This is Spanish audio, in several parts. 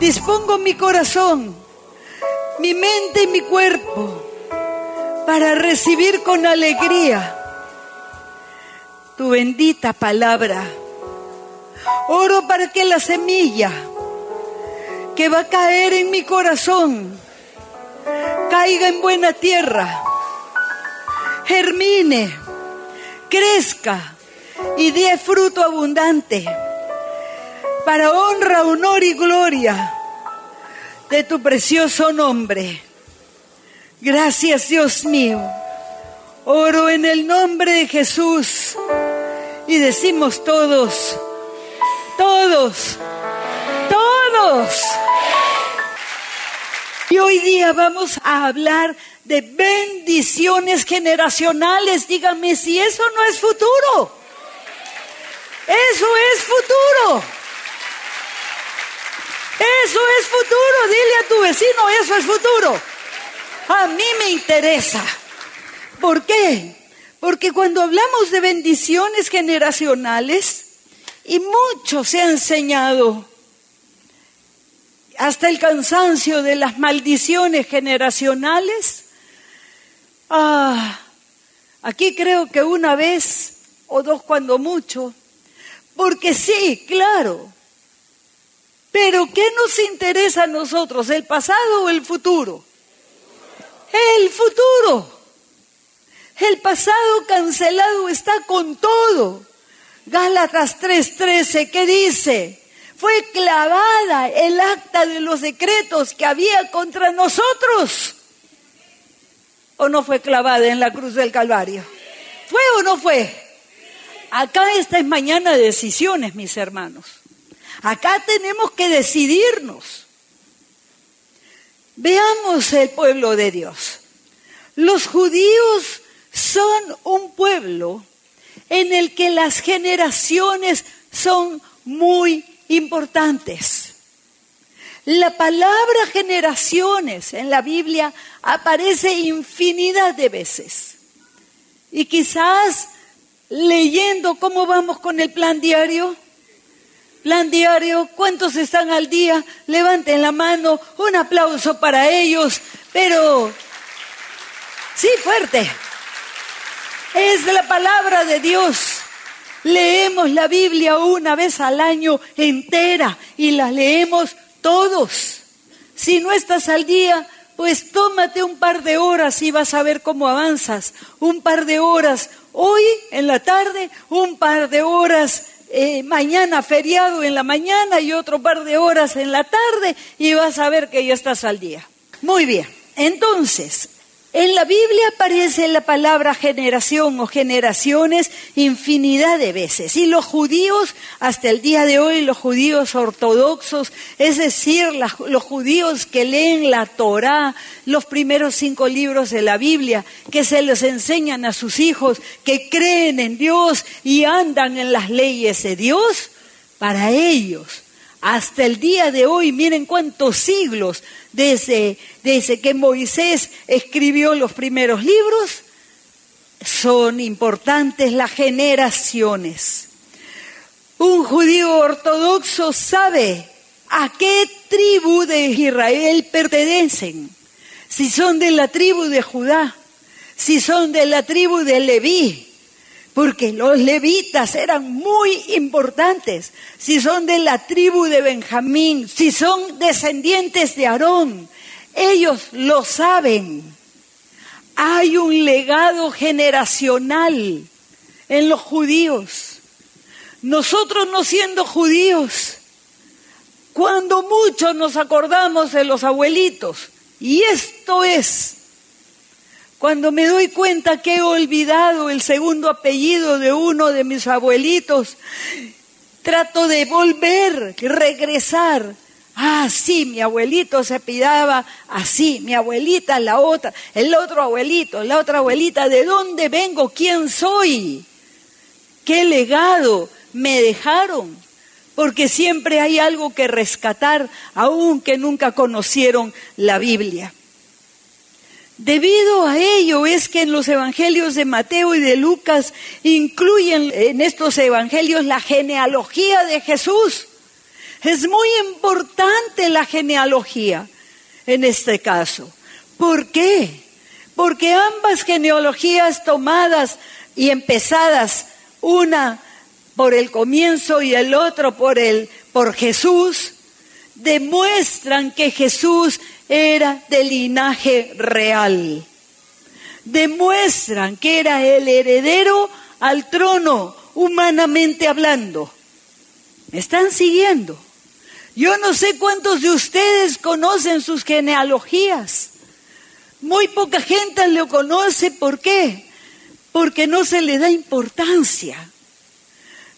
dispongo mi corazón, mi mente y mi cuerpo para recibir con alegría tu bendita palabra. Oro para que la semilla que va a caer en mi corazón caiga en buena tierra, germine, crezca y dé fruto abundante para honra, honor y gloria de tu precioso nombre. Gracias, Dios mío. Oro en el nombre de Jesús y decimos todos. Y hoy día vamos a hablar de bendiciones generacionales. Dígame si eso no es futuro. Eso es futuro. Eso es futuro. Dile a tu vecino, eso es futuro. A mí me interesa. ¿Por qué? Porque cuando hablamos de bendiciones generacionales, y mucho se ha enseñado, hasta el cansancio de las maldiciones generacionales. Aquí creo que una vez o dos cuando mucho, porque sí, claro. Pero ¿qué nos interesa a nosotros, el pasado o el futuro? El futuro. El pasado cancelado está con todo. Gálatas 3:13, ¿qué dice? Fue clavada el acta de los decretos que había contra nosotros. ¿O no fue clavada en la cruz del Calvario? ¿Fue o no fue? Acá esta es mañana de decisiones, mis hermanos. Acá tenemos que decidirnos. Veamos el pueblo de Dios. Los judíos son un pueblo en el que las generaciones son muy importantes. La palabra generaciones en la Biblia aparece infinidad de veces. Y quizás leyendo cómo vamos con el plan diario. Plan diario, ¿cuántos están al día? Levanten la mano, un aplauso para ellos, pero sí, fuerte. Es de la palabra de Dios. Leemos la Biblia una vez al año entera y la leemos todos. Si no estás al día, pues tómate un par de horas y vas a ver cómo avanzas. Un par de horas hoy en la tarde, un par de horas mañana feriado en la mañana y otro par de horas en la tarde y vas a ver que ya estás al día. Muy bien, entonces, en la Biblia aparece la palabra generación o generaciones infinidad de veces. Y los judíos, hasta el día de hoy, los judíos ortodoxos, es decir, los judíos que leen la Torá, los primeros 5 libros de la Biblia, que se les enseñan a sus hijos, que creen en Dios y andan en las leyes de Dios, para ellos, hasta el día de hoy, miren cuántos siglos desde que Moisés escribió los primeros libros, son importantes las generaciones. Un judío ortodoxo sabe a qué tribu de Israel pertenecen. Si son de la tribu de Judá, si son de la tribu de Leví, porque los levitas eran muy importantes. Si son de la tribu de Benjamín, si son descendientes de Aarón, ellos lo saben. Hay un legado generacional en los judíos. Nosotros no siendo judíos, cuando mucho nos acordamos de los abuelitos. Y esto es cuando me doy cuenta que he olvidado el segundo apellido de uno de mis abuelitos, trato de volver, regresar. Sí, mi abuelito se apellidaba así, mi abuelita la otra, el otro abuelito, la otra abuelita, ¿de dónde vengo? ¿Quién soy? ¿Qué legado me dejaron? Porque siempre hay algo que rescatar, aunque nunca conocieron la Biblia. Debido a ello es que en los evangelios de Mateo y de Lucas incluyen en estos evangelios la genealogía de Jesús. Es muy importante la genealogía en este caso. ¿Por qué? Porque ambas genealogías tomadas y empezadas, una por el comienzo y el otro por Jesús, demuestran que Jesús era de linaje real. Demuestran que era el heredero al trono, humanamente hablando. ¿Me están siguiendo? Yo no sé cuántos de ustedes conocen sus genealogías. Muy poca gente lo conoce. ¿Por qué? Porque no se le da importancia.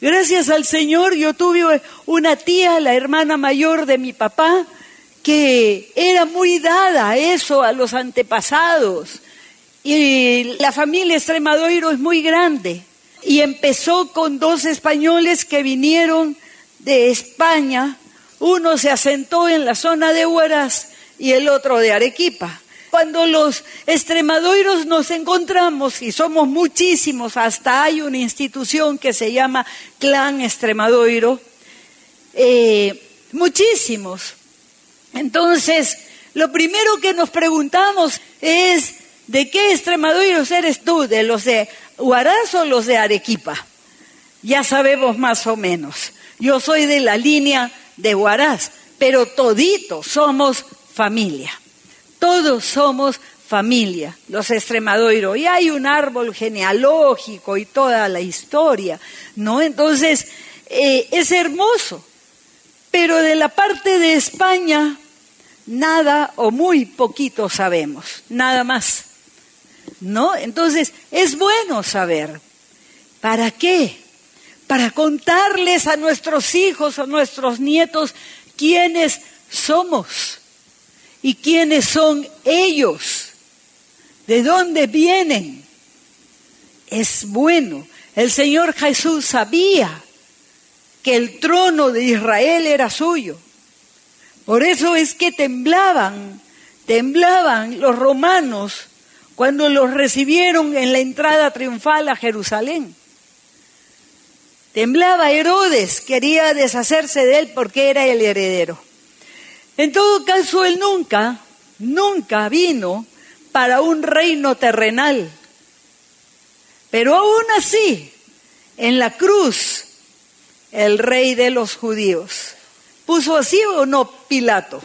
Gracias al Señor, yo tuve una tía, la hermana mayor de mi papá, que era muy dada a eso, a los antepasados. Y la familia Extremadoiro es muy grande. Y empezó con 2 españoles que vinieron de España. Uno se asentó en la zona de Huaraz y el otro de Arequipa. Cuando los extremadoiros nos encontramos, y somos muchísimos, hasta hay una institución que se llama Clan Extremadoiro, muchísimos. Entonces, lo primero que nos preguntamos es, ¿de qué extremadoiros eres tú? ¿De los de Huaraz o los de Arequipa? Ya sabemos más o menos. Yo soy de la línea de Huaraz, pero toditos somos familia. Todos somos familia, los Extremadoiro. Y hay un árbol genealógico y toda la historia, ¿no? Entonces, es hermoso. Pero de la parte de España, nada o muy poquito sabemos, nada más, ¿no? Entonces, es bueno saber. ¿Para qué? Para contarles a nuestros hijos, a nuestros nietos, quiénes somos. ¿Y quiénes son ellos? ¿De dónde vienen? Es bueno. El Señor Jesús sabía que el trono de Israel era suyo. Por eso es que temblaban los romanos cuando los recibieron en la entrada triunfal a Jerusalén. Temblaba Herodes, quería deshacerse de él porque era el heredero. En todo caso, él nunca vino para un reino terrenal. Pero aún así, en la cruz, el rey de los judíos, ¿puso así o no Pilato?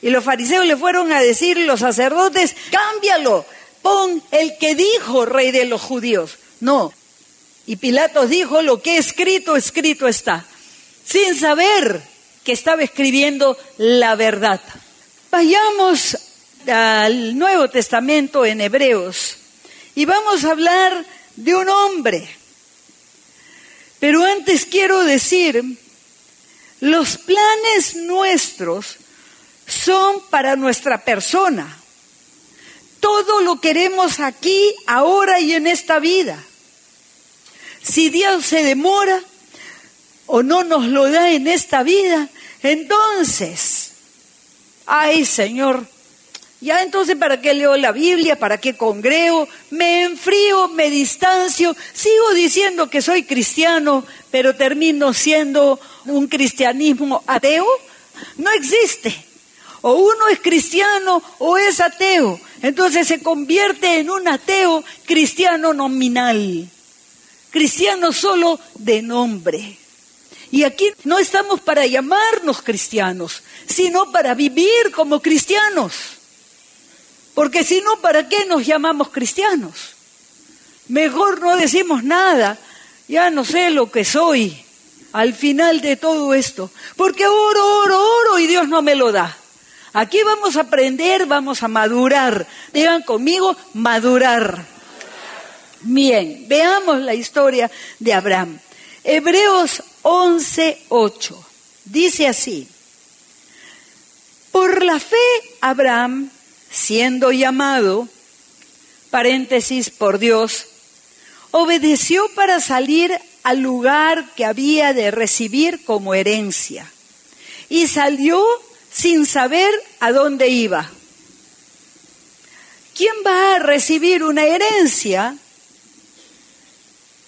Y los fariseos le fueron a decir, los sacerdotes, cámbialo, pon el que dijo rey de los judíos. No. Y Pilato dijo, lo que escrito, escrito está. Sin saber que estaba escribiendo la verdad. Vayamos al Nuevo Testamento en Hebreos y vamos a hablar de un hombre. Pero antes quiero decir, los planes nuestros son para nuestra persona. Todo lo queremos aquí, ahora y en esta vida. Si Dios se demora o no nos lo da en esta vida, entonces, ay Señor, ya entonces ¿para qué leo la Biblia? ¿Para qué congrego? Me enfrío, me distancio, sigo diciendo que soy cristiano, pero termino siendo un cristianismo ateo. No existe. O uno es cristiano o es ateo. Entonces se convierte en un ateo cristiano nominal. Cristiano solo de nombre. Y aquí no estamos para llamarnos cristianos, sino para vivir como cristianos. Porque si no, ¿para qué nos llamamos cristianos? Mejor no decimos nada, ya no sé lo que soy al final de todo esto. Porque oro y Dios no me lo da. Aquí vamos a aprender, vamos a madurar. Digan conmigo, madurar. Bien, veamos la historia de Abraham. Hebreos 11:8. Dice así. Por la fe, Abraham, siendo llamado, paréntesis, por Dios, obedeció para salir al lugar que había de recibir como herencia. Y salió sin saber a dónde iba. ¿Quién va a recibir una herencia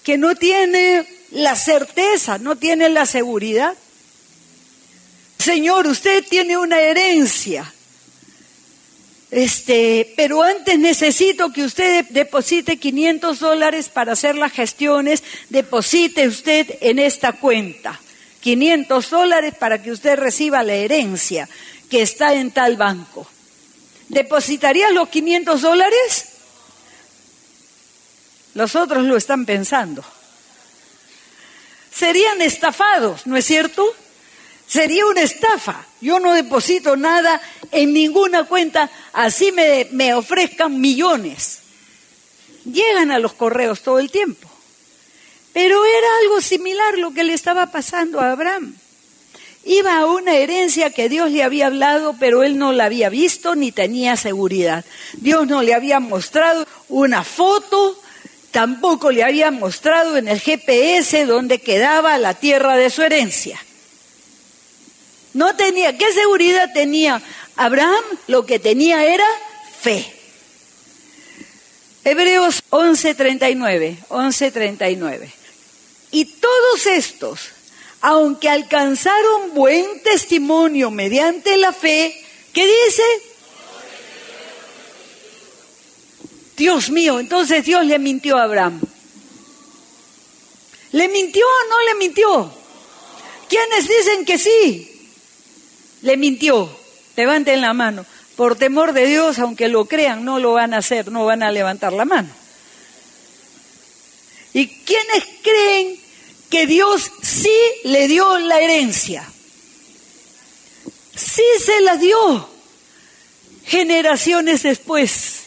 que no tiene la certeza, no tiene la seguridad? Señor, usted tiene una herencia. Pero antes necesito que usted deposite $500 para hacer las gestiones. Deposite usted en esta cuenta $500 para que usted reciba la herencia que está en tal banco. ¿Depositarías los $500? Los otros lo están pensando. Serían estafados, ¿no es cierto? Sería una estafa. Yo no deposito nada en ninguna cuenta, así me ofrezcan millones. Llegan a los correos todo el tiempo. Pero era algo similar lo que le estaba pasando a Abraham. Iba a una herencia que Dios le había hablado, pero él no la había visto ni tenía seguridad. Dios no le había mostrado una foto, tampoco le había mostrado en el GPS dónde quedaba la tierra de su herencia. No tenía, ¿qué seguridad tenía Abraham? Lo que tenía era fe. Hebreos 11:39. Y todos estos, aunque alcanzaron buen testimonio mediante la fe, ¿qué dice? Dios mío, entonces Dios le mintió a Abraham. ¿Le mintió o no le mintió? ¿Quiénes dicen que sí? Le mintió. Levanten la mano. Por temor de Dios, aunque lo crean, no lo van a hacer, no van a levantar la mano. ¿Y quiénes creen que Dios sí le dio la herencia? Sí se la dio generaciones después.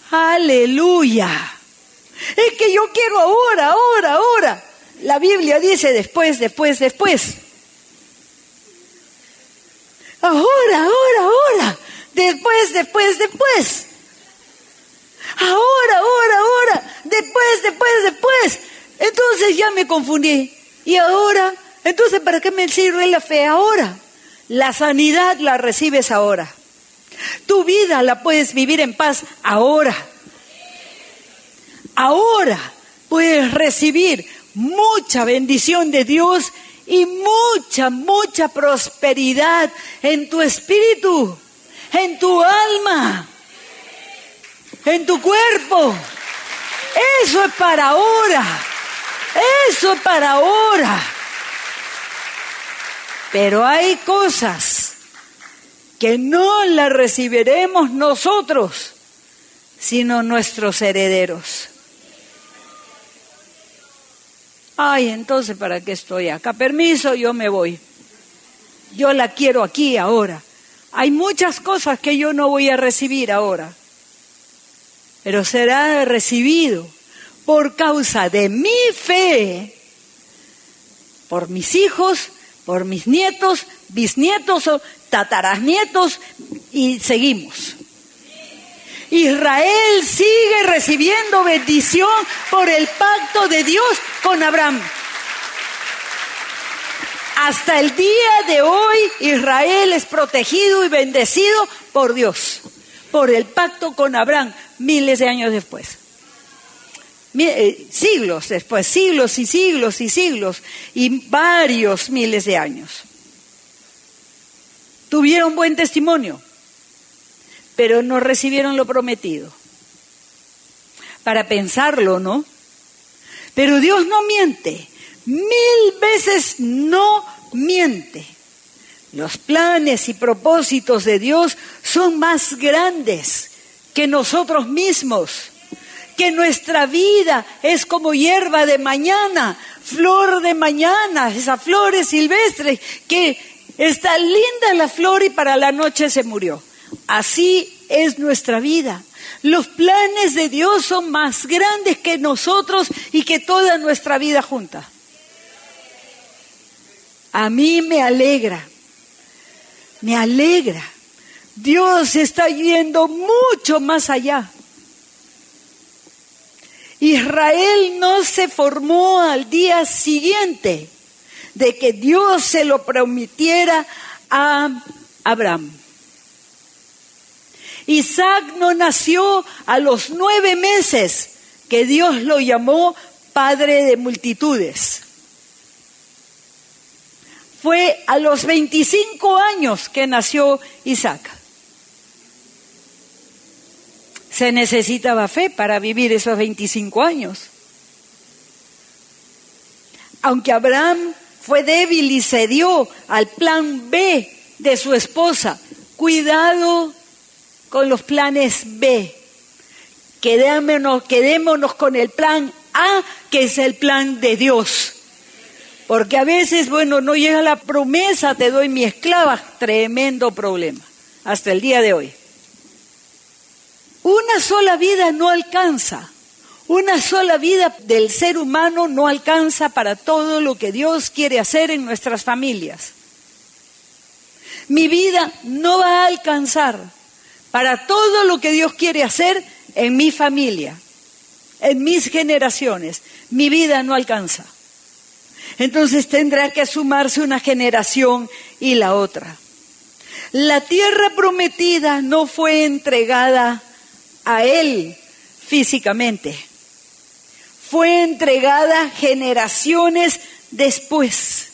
Aleluya. Es que yo quiero ahora. La Biblia dice después. Ahora. Después. Ahora. Después. Entonces ya me confundí. ¿Y ahora? Entonces, ¿para qué me sirve la fe ahora? La sanidad la recibes ahora. Tu vida la puedes vivir en paz ahora. Ahora puedes recibir mucha bendición de Dios y mucha prosperidad en tu espíritu, en tu alma, en tu cuerpo. Eso es para ahora. Pero hay cosas que no las recibiremos nosotros, sino nuestros herederos. Ay, entonces, ¿para qué estoy acá? Permiso, yo me voy. Yo la quiero aquí, ahora. Hay muchas cosas que yo no voy a recibir ahora, pero será recibido por causa de mi fe, por mis hijos, por mis nietos, bisnietos o tatarasnietos, y seguimos. Israel sigue recibiendo bendición por el pacto de Dios con Abraham. Hasta el día de hoy, Israel es protegido y bendecido por Dios, por el pacto con Abraham, miles de años después. Siglos después, siglos y varios miles de años. Tuvieron buen testimonio, pero no recibieron lo prometido. Para pensarlo, ¿no? Pero Dios no miente, 1000 veces no miente. Los planes y propósitos de Dios son más grandes que nosotros mismos. Que nuestra vida es como hierba de mañana, flor de mañana, esas flores silvestres, que está linda la flor y para la noche se murió. Así es nuestra vida. Los planes de Dios son más grandes que nosotros y que toda nuestra vida junta. A mí me alegra. Dios está yendo mucho más allá. Israel no se formó al día siguiente de que Dios se lo prometiera a Abraham. Isaac no nació a los 9 meses que Dios lo llamó padre de multitudes. Fue a los 25 años que nació Isaac. Se necesitaba fe para vivir esos 25 años. Aunque Abraham fue débil y cedió al plan B de su esposa, cuidado con los planes B. Quedémonos con el plan A, que es el plan de Dios. Porque a veces, no llega la promesa, te doy mi esclava, tremendo problema, hasta el día de hoy. Una sola vida no alcanza. Una sola vida del ser humano no alcanza para todo lo que Dios quiere hacer en nuestras familias. Mi vida no va a alcanzar para todo lo que Dios quiere hacer en mi familia, en mis generaciones. Mi vida no alcanza. Entonces tendrá que sumarse una generación y la otra. La tierra prometida no fue entregada a él físicamente. Fue entregada generaciones después.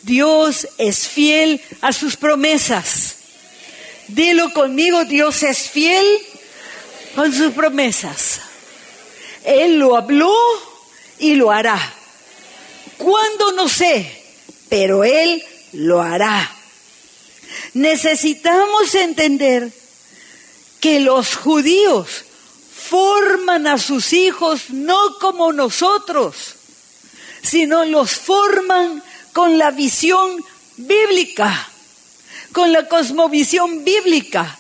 Dios es fiel a sus promesas. Dilo conmigo, Dios es fiel con sus promesas. Él lo habló y lo hará. ¿Cuándo? No sé, pero Él lo hará. Necesitamos entender que los judíos forman a sus hijos no como nosotros, sino los forman con la visión bíblica, con la cosmovisión bíblica.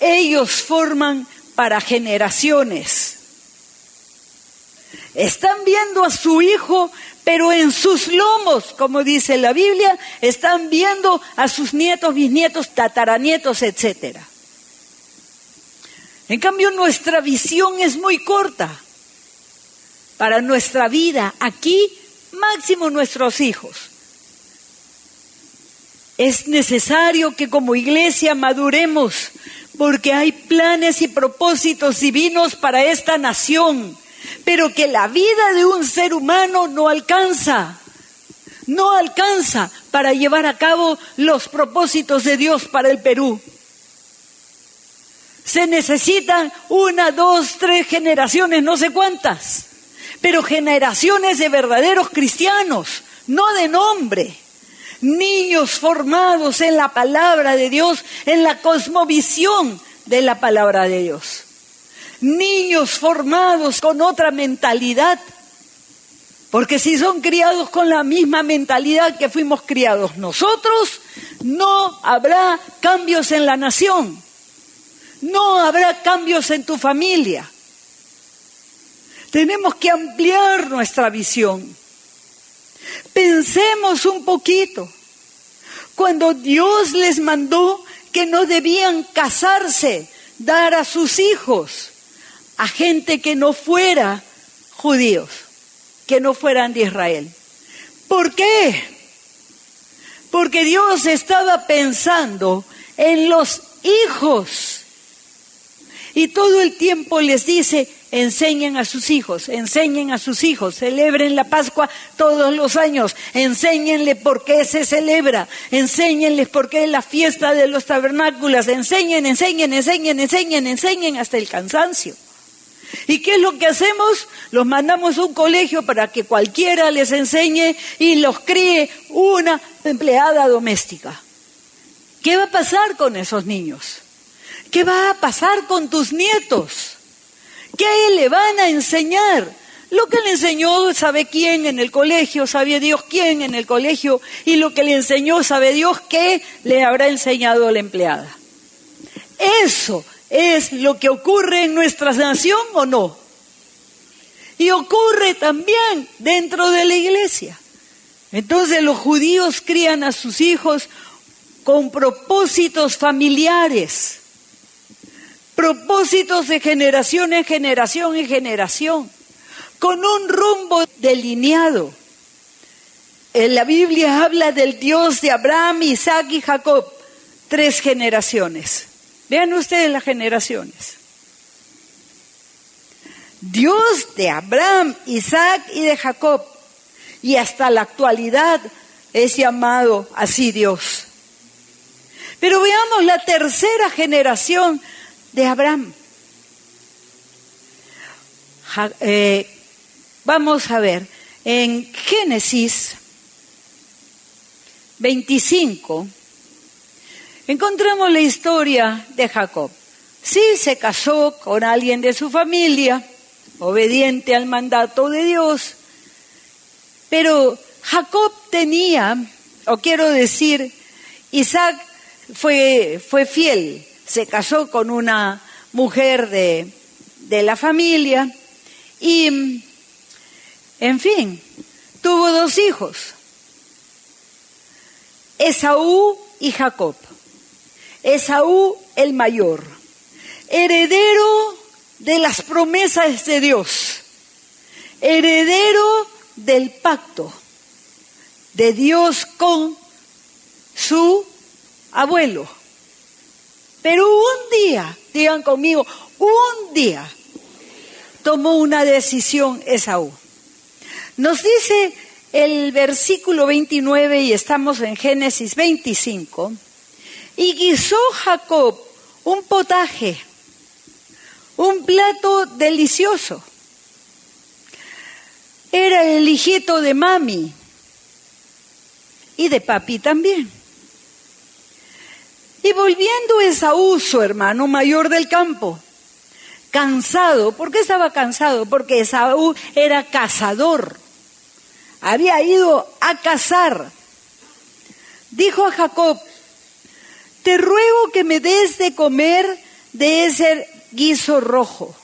Ellos forman para generaciones. Están viendo a su hijo, pero en sus lomos, como dice la Biblia, están viendo a sus nietos, bisnietos, tataranietos, etcétera. En cambio, nuestra visión es muy corta. Para nuestra vida, aquí, máximo nuestros hijos. Es necesario que como iglesia maduremos, porque hay planes y propósitos divinos para esta nación, pero que la vida de un ser humano no alcanza para llevar a cabo los propósitos de Dios para el Perú. Se necesitan 1, 2, 3 generaciones, no sé cuántas, pero generaciones de verdaderos cristianos, no de nombre. Niños formados en la palabra de Dios, en la cosmovisión de la palabra de Dios. Niños formados con otra mentalidad, porque si son criados con la misma mentalidad que fuimos criados nosotros, no habrá cambios en la nación. No habrá cambios en tu familia. Tenemos que ampliar nuestra visión. Pensemos un poquito. Cuando Dios les mandó que no debían casarse, dar a sus hijos a gente que no fuera judíos, que no fueran de Israel. ¿Por qué? Porque Dios estaba pensando en los hijos. Y todo el tiempo les dice, enseñen a sus hijos, celebren la Pascua todos los años, enséñenle por qué se celebra, enséñenles por qué es la fiesta de los tabernáculos, enseñen hasta el cansancio. ¿Y qué es lo que hacemos? Los mandamos a un colegio para que cualquiera les enseñe y los críe una empleada doméstica. ¿Qué va a pasar con esos niños? ¿Qué va a pasar con tus nietos? ¿Qué le van a enseñar? Lo que le enseñó sabe quién en el colegio, sabe Dios quién en el colegio, y lo que le enseñó sabe Dios qué le habrá enseñado la empleada. Eso es lo que ocurre en nuestra nación, ¿o no? Y ocurre también dentro de la iglesia. Entonces los judíos crían a sus hijos con propósitos familiares. Propósitos de generación en generación, con un rumbo delineado. En la Biblia habla del Dios de Abraham, Isaac y Jacob, 3 generaciones. Vean ustedes las generaciones. Dios de Abraham, Isaac y de Jacob. Y hasta la actualidad es llamado así Dios. Pero veamos la tercera generación de Abraham. Vamos a ver, en Génesis 25, encontramos la historia de Jacob. Sí, se casó con alguien de su familia, obediente al mandato de Dios, pero Jacob tenía, o quiero decir, Isaac fue fiel, se casó con una mujer de la familia y, en fin, tuvo 2 hijos, Esaú y Jacob. Esaú el mayor, heredero de las promesas de Dios, heredero del pacto de Dios con su abuelo. Pero un día, digan conmigo, un día tomó una decisión Esaú. Nos dice el versículo 29 y estamos en Génesis 25. Y guisó Jacob un potaje, un plato delicioso. Era el hijito de mami y de papi también. Y volviendo Esaú, su hermano mayor del campo, cansado. ¿Por qué estaba cansado? Porque Esaú era cazador. Había ido a cazar. Dijo a Jacob: te ruego que me des de comer de ese guiso rojo,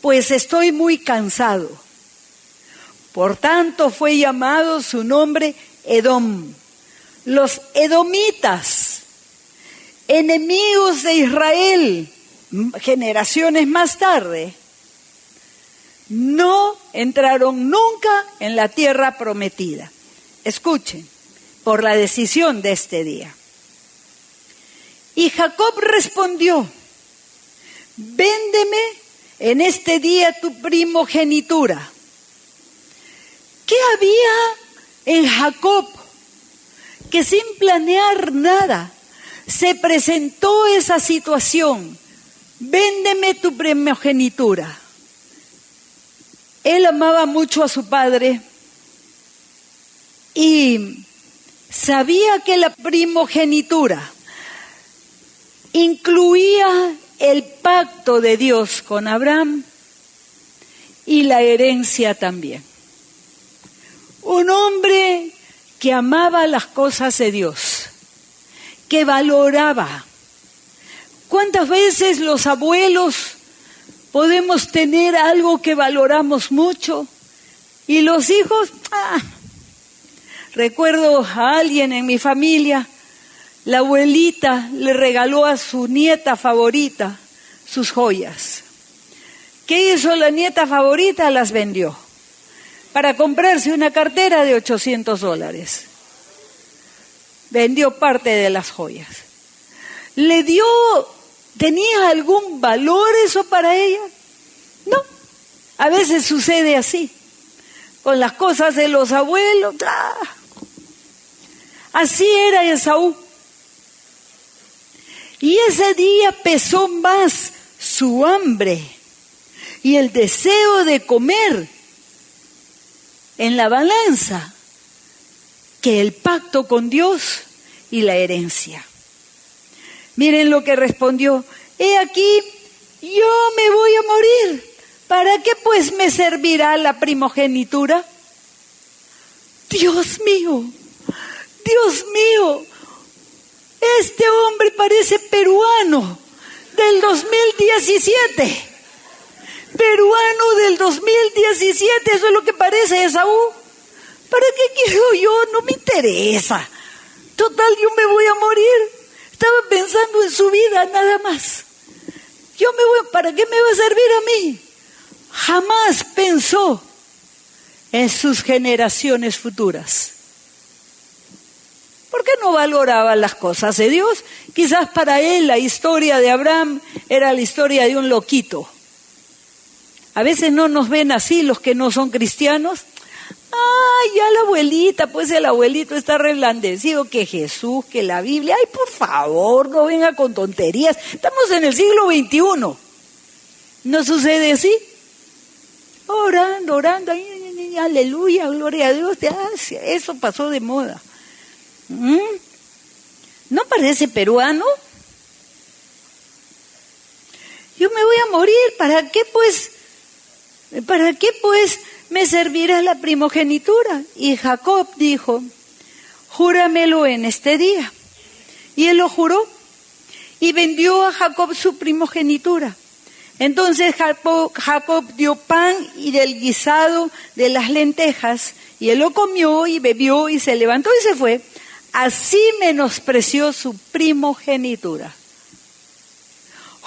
pues estoy muy cansado. Por tanto fue llamado su nombre Edom. Los edomitas, enemigos de Israel, generaciones más tarde, no entraron nunca en la tierra prometida. Escuchen, por la decisión de este día. Y Jacob respondió: véndeme en este día tu primogenitura. ¿Qué había en Jacob que sin planear nada se presentó esa situación? Véndeme tu primogenitura. Él amaba mucho a su padre y sabía que la primogenitura incluía el pacto de Dios con Abraham y la herencia también. Un hombre que amaba las cosas de Dios, que valoraba. ¿Cuántas veces los abuelos podemos tener algo que valoramos mucho y los hijos? Recuerdo a alguien en mi familia. La abuelita le regaló a su nieta favorita sus joyas. ¿Qué hizo la nieta favorita? Las vendió para comprarse una cartera de $800. Vendió parte de las joyas. ¿Tenía algún valor eso para ella? No. A veces sucede así, con las cosas de los abuelos. Así era Esaú. Y ese día pesó más su hambre y el deseo de comer en la balanza que el pacto con Dios y la herencia. Miren lo que respondió: he aquí, yo me voy a morir. ¿Para qué pues me servirá la primogenitura? Dios mío, Dios mío. Este hombre parece peruano del 2017. Peruano del 2017, eso es lo que parece Esaú. ¿Para qué quiero yo? No me interesa. Total, yo me voy a morir. Estaba pensando en su vida nada más. ¿Para qué me va a servir a mí? Jamás pensó en sus generaciones futuras. ¿Por qué no valoraba las cosas de Dios? Quizás para él la historia de Abraham era la historia de un loquito. A veces no nos ven así los que no son cristianos. Ay, ya la abuelita, pues el abuelito está reblandecido, que Jesús, que la Biblia. Ay, por favor, no venga con tonterías. Estamos en el siglo XXI. ¿No sucede así? Orando, ay, aleluya, gloria a Dios. Eso pasó de moda. ¿No parece peruano? Yo me voy a morir, ¿para qué pues me servirá la primogenitura? Y Jacob dijo, júramelo en este día. Y él lo juró y vendió a Jacob su primogenitura. Entonces Jacob dio pan y del guisado de las lentejas, y él lo comió y bebió y se levantó y se fue. Así menospreció su primogenitura.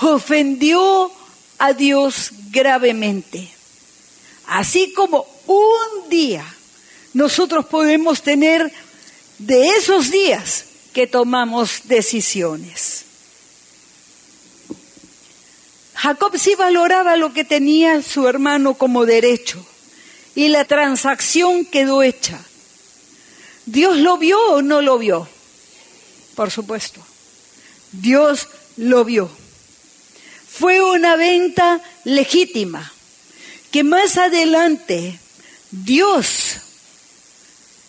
Ofendió a Dios gravemente. Así como un día nosotros podemos tener de esos días que tomamos decisiones. Jacob sí valoraba lo que tenía su hermano como derecho y la transacción quedó hecha. ¿Dios lo vio o no lo vio? Por supuesto, Dios lo vio. Fue una venta legítima que más adelante Dios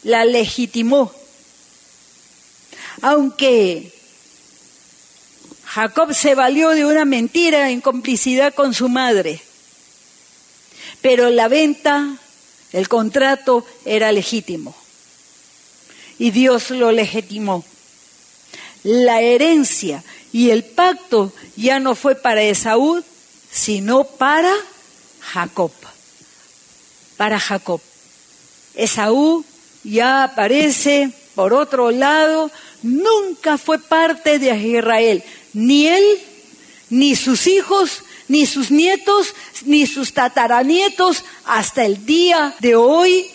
la legitimó. Aunque Jacob se valió de una mentira en complicidad con su madre, pero la venta, el contrato era legítimo y Dios lo legitimó. La herencia y el pacto ya no fue para Esaú, sino para Jacob. Para Jacob. Esaú ya aparece por otro lado, nunca fue parte de Israel. Ni él, ni sus hijos, ni sus nietos, ni sus tataranietos, hasta el día de hoy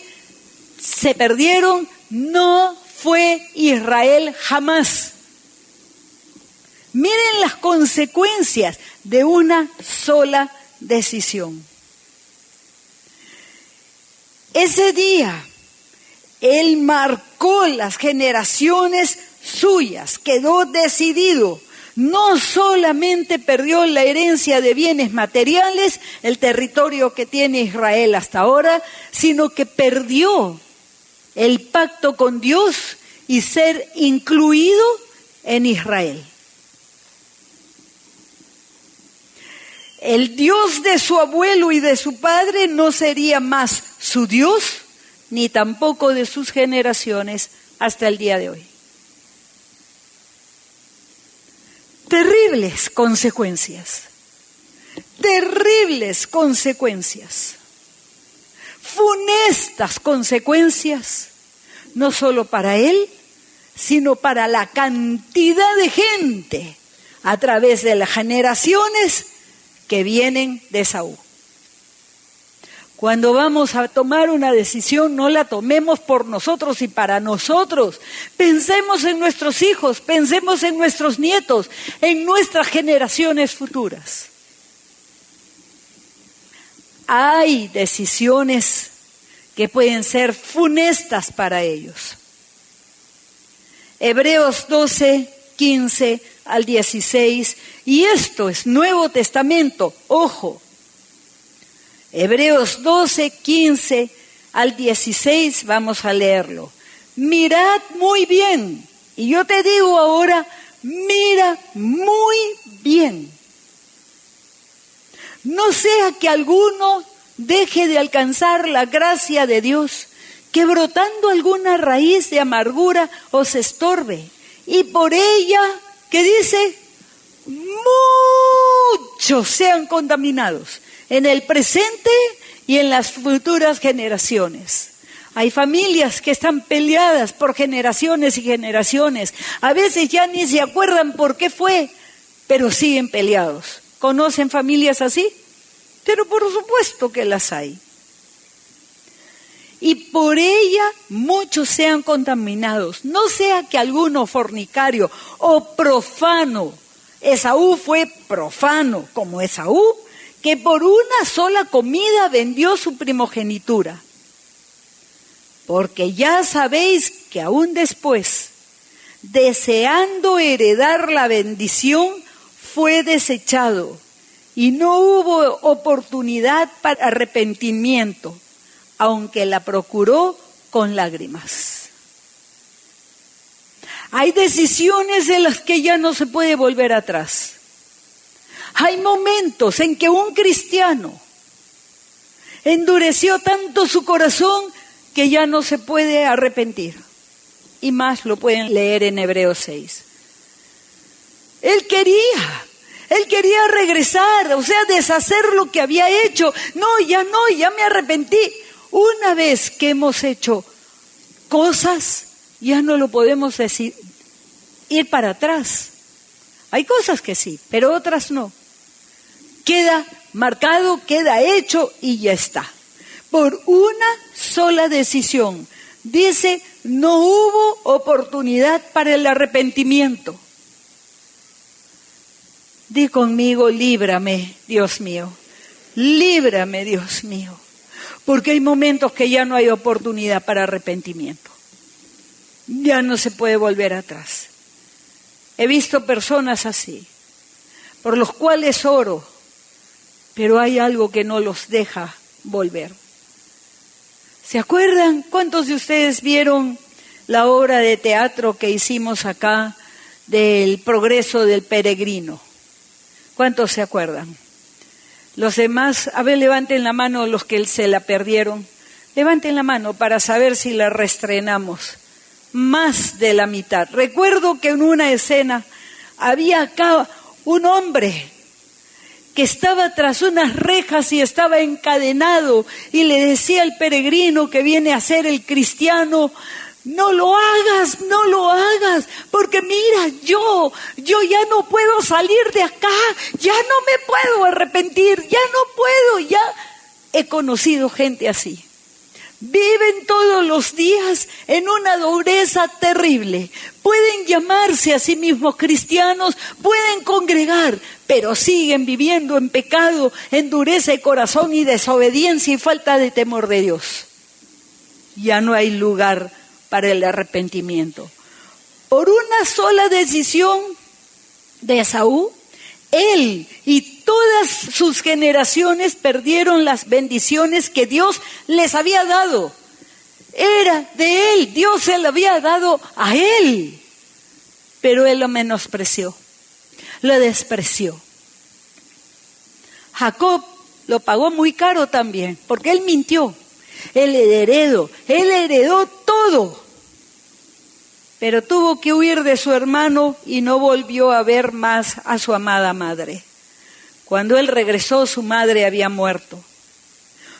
se perdieron. No fue Israel jamás. Miren las consecuencias de una sola decisión. Ese día, él marcó las generaciones suyas, quedó decidido. No solamente perdió la herencia de bienes materiales, el territorio que tiene Israel hasta ahora, sino que perdió el pacto con Dios y ser incluido en Israel. El Dios de su abuelo y de su padre no sería más su Dios, ni tampoco de sus generaciones hasta el día de hoy. Terribles consecuencias, funestas consecuencias, no solo para él, sino para la cantidad de gente a través de las generaciones que vienen de Esaú. Cuando vamos a tomar una decisión, no la tomemos por nosotros y para nosotros. Pensemos en nuestros hijos, pensemos en nuestros nietos, en nuestras generaciones futuras. Hay decisiones que pueden ser funestas para ellos. Hebreos 12, 15 al 16, y esto es Nuevo Testamento, ojo. Hebreos 12, 15 al 16, vamos a leerlo. Mirad muy bien, y yo te digo ahora, mira muy bien. No sea que alguno deje de alcanzar la gracia de Dios, que brotando alguna raíz de amargura os estorbe, y por ella, ¿qué dice? Muchos sean contaminados en el presente y en las futuras generaciones. Hay familias que están peleadas por generaciones y generaciones. A veces ya ni se acuerdan por qué fue, pero siguen peleados. ¿Conocen familias así? Pero por supuesto que las hay. Y por ella muchos sean contaminados. No sea que alguno fornicario o profano, Esaú fue profano como Esaú, que por una sola comida vendió su primogenitura. porque ya sabéis que aún después, deseando heredar la bendición, fue desechado y no hubo oportunidad para arrepentimiento, aunque la procuró con lágrimas. Hay decisiones de las que ya no se puede volver atrás. Hay momentos en que un cristiano endureció tanto su corazón que ya no se puede arrepentir. Y más lo pueden leer en Hebreos 6. Él quería regresar, o sea, deshacer lo que había hecho. No, ya me arrepentí. Una vez que hemos hecho cosas, ya no lo podemos decir, ir para atrás. Hay cosas que sí, pero otras no. Queda marcado, queda hecho y ya está. Por una sola decisión. Dice, no hubo oportunidad para el arrepentimiento. Di conmigo, líbrame, Dios mío. Líbrame, Dios mío. Porque hay momentos que ya no hay oportunidad para arrepentimiento. Ya no se puede volver atrás. He visto personas así, por los cuales oro, pero hay algo que no los deja volver. ¿Se acuerdan? ¿Cuántos de ustedes vieron la obra de teatro que hicimos acá del progreso del peregrino? ¿Cuántos se acuerdan? Los demás, a ver, levanten la mano los que se la perdieron. Levanten la mano para saber si la reestrenamos. Más de la mitad. Recuerdo que en una escena había acá un hombre que estaba tras unas rejas y estaba encadenado y le decía al peregrino que viene a ser el cristiano: no lo hagas, porque mira, yo ya no puedo salir de acá, ya no me puedo arrepentir, ya no puedo, ya he conocido gente así. Viven todos los días en una dureza terrible. Pueden llamarse a sí mismos cristianos, pueden congregar, pero siguen viviendo en pecado, en dureza de corazón y desobediencia y falta de temor de Dios. Ya no hay lugar para el arrepentimiento. Por una sola decisión de Esaú, él y todas sus generaciones perdieron las bendiciones que Dios les había dado. Era de él, Dios se lo había dado a él, pero él lo menospreció, lo despreció. Jacob lo pagó muy caro también, porque él mintió. Él heredó todo, pero tuvo que huir de su hermano y no volvió a ver más a su amada madre. Cuando él regresó, su madre había muerto.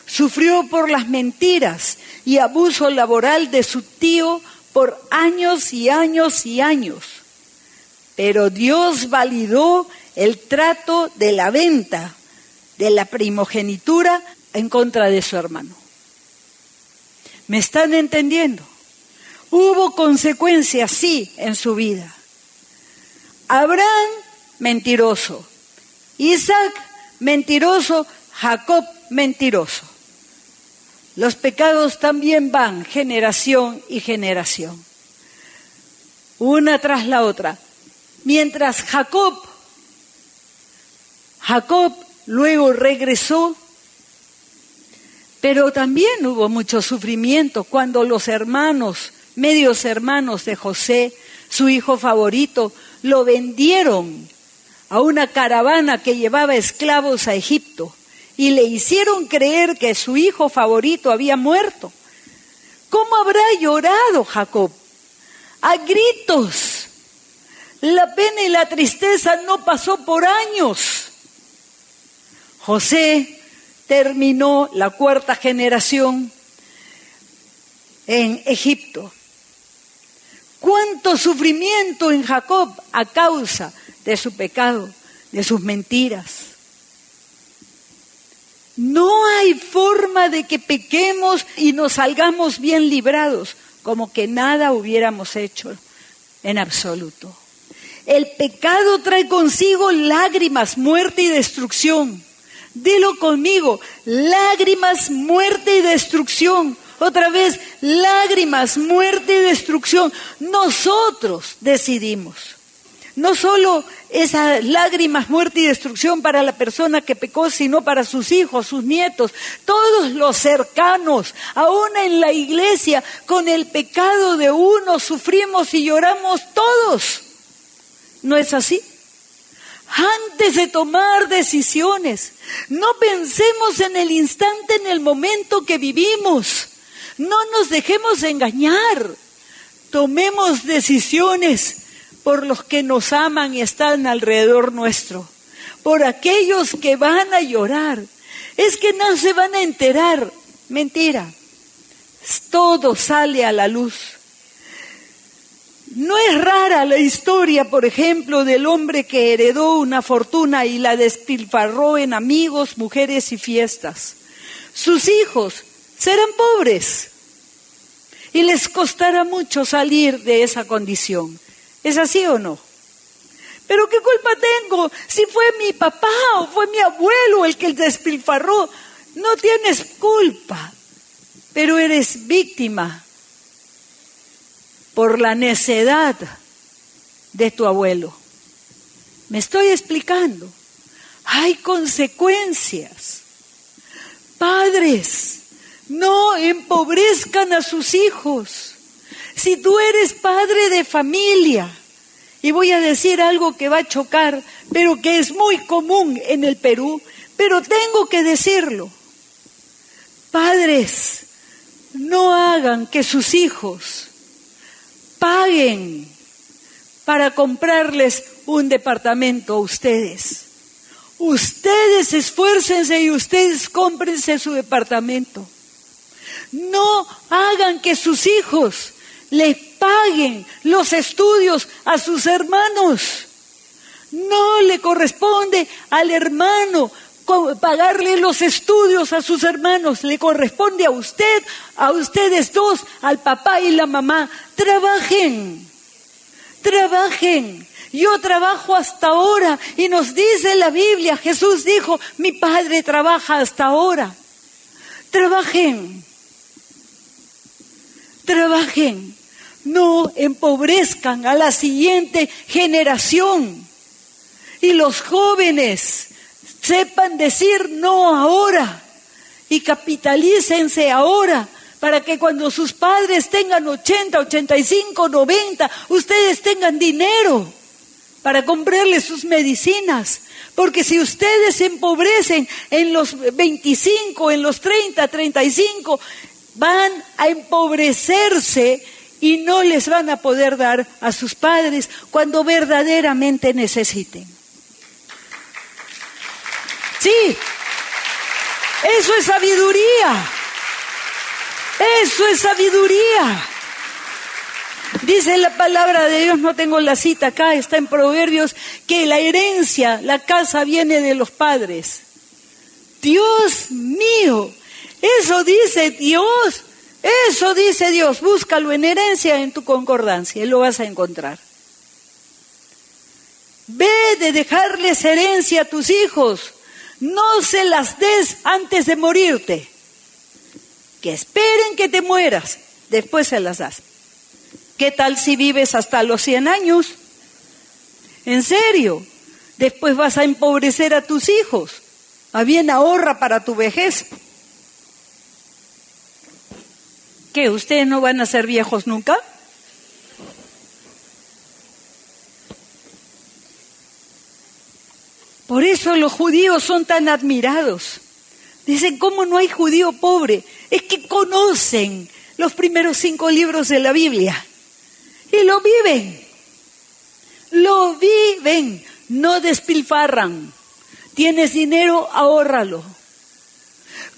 Sufrió por las mentiras y abuso laboral de su tío por años y años y años. Pero Dios validó el trato de la venta de la primogenitura en contra de su hermano. ¿Me están entendiendo? Hubo consecuencias, sí, en su vida. Abraham, mentiroso. Isaac, mentiroso. Jacob, mentiroso. Los pecados también van generación y generación, una tras la otra. Mientras Jacob luego regresó, pero también hubo mucho sufrimiento cuando los hermanos, medios hermanos de José, su hijo favorito, lo vendieron a una caravana que llevaba esclavos a Egipto y le hicieron creer que su hijo favorito había muerto. ¿Cómo habrá llorado Jacob? A gritos. La pena y la tristeza no pasó por años. José terminó la 4ª generación en Egipto. ¿Cuánto sufrimiento en Jacob a causa de su pecado, de sus mentiras? No hay forma de que pequemos y nos salgamos bien librados, como que nada hubiéramos hecho en absoluto. El pecado trae consigo lágrimas, muerte y destrucción. Dilo conmigo: lágrimas, muerte y destrucción. otra vez lágrimas, muerte y destrucción. Nosotros decidimos. No solo esas lágrimas, muerte y destrucción para la persona que pecó, sino para sus hijos, sus nietos, todos los cercanos, aún en la iglesia, con el pecado de uno sufrimos y lloramos todos. ¿No es así? Antes de tomar decisiones, no pensemos en el instante, en el momento que vivimos. No nos dejemos engañar. Tomemos decisiones por los que nos aman y están alrededor nuestro, por aquellos que van a llorar. Es que no se van a enterar. Mentira. Todo sale a la luz. No es rara la historia, por ejemplo, del hombre que heredó una fortuna y la despilfarró en amigos, mujeres y fiestas. Sus hijos serán pobres y les costará mucho salir de esa condición. ¿Es así o no? ¿Pero qué culpa tengo? Si fue mi papá o fue mi abuelo el que despilfarró, no tienes culpa, pero eres víctima por la necedad de tu abuelo. ¿Me estoy explicando? Hay consecuencias. Padres, no empobrezcan a sus hijos. Si tú eres padre de familia, y voy a decir algo que va a chocar, pero que es muy común en el Perú, pero tengo que decirlo. Padres, no hagan que sus hijos paguen para comprarles un departamento a ustedes. Ustedes esfuércense y ustedes cómprense su departamento. No hagan que sus hijos les paguen los estudios a sus hermanos. No le corresponde al hermano pagarle los estudios a sus hermanos. Le corresponde a usted, a ustedes dos, al papá y la mamá. Trabajen, trabajen. Yo trabajo hasta ahora y nos dice la Biblia, Jesús dijo, mi Padre trabaja hasta ahora. Trabajen, trabajen. No empobrezcan a la siguiente generación. Y los jóvenes sepan decir no ahora y capitalícense ahora para que cuando sus padres tengan 80, 85, 90, ustedes tengan dinero para comprarles sus medicinas. Porque si ustedes se empobrecen en los 25, en los 30, 35, van a empobrecerse y no les van a poder dar a sus padres cuando verdaderamente necesiten. Sí, eso es sabiduría. Eso es sabiduría. Dice la palabra de Dios, no tengo la cita acá, está en Proverbios, que la herencia, la casa viene de los padres. Dios mío, eso dice Dios. Eso dice Dios, búscalo en herencia en tu concordancia y lo vas a encontrar. Ve de dejarles herencia a tus hijos, no se las des antes de morirte. Que esperen que te mueras, después se las das. ¿Qué tal si vives hasta los 100 años? ¿En serio? Después vas a empobrecer a tus hijos. A bien ahorra para tu vejez. ¿Qué? ¿Ustedes no van a ser viejos nunca? Por eso los judíos son tan admirados. Dicen, ¿cómo no hay judío pobre? Es que conocen los primeros 5 libros de la Biblia y lo viven. Lo viven, no despilfarran. ¿Tienes dinero? Ahórralo.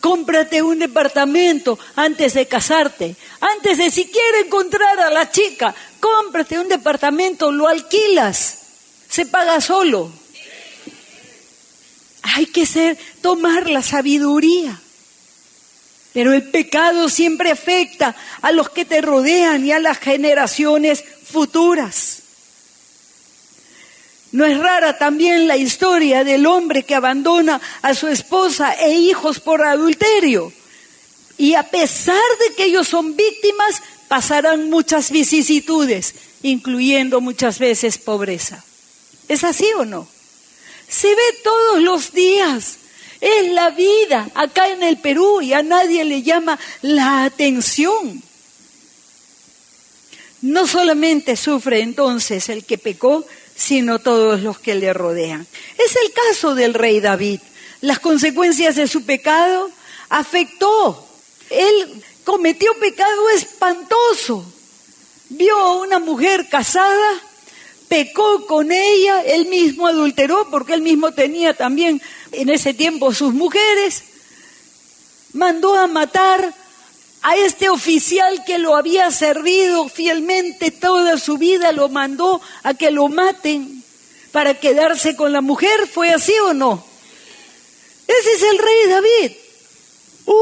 Cómprate un departamento antes de casarte. Antes de siquiera encontrar a la chica, cómprate un departamento, lo alquilas, se paga solo. Hay que tomar la sabiduría. Pero el pecado siempre afecta a los que te rodean y a las generaciones futuras. No es rara también la historia del hombre que abandona a su esposa e hijos por adulterio Y a pesar de que ellos son víctimas, pasarán muchas vicisitudes, incluyendo muchas veces pobreza. ¿Es así o no? Se ve todos los días. Es la vida acá en el Perú y a nadie le llama la atención. No solamente sufre entonces el que pecó, sino todos los que le rodean. Es el caso del rey David. Las consecuencias de su pecado afectó. Él cometió pecado espantoso. Vio a una mujer casada, pecó con ella, él mismo adulteró porque él mismo tenía también en ese tiempo sus mujeres. Mandó a matar a este oficial que lo había servido fielmente toda su vida, lo mandó a que lo maten para quedarse con la mujer. ¿Fue así o no? Ese es el rey David. Un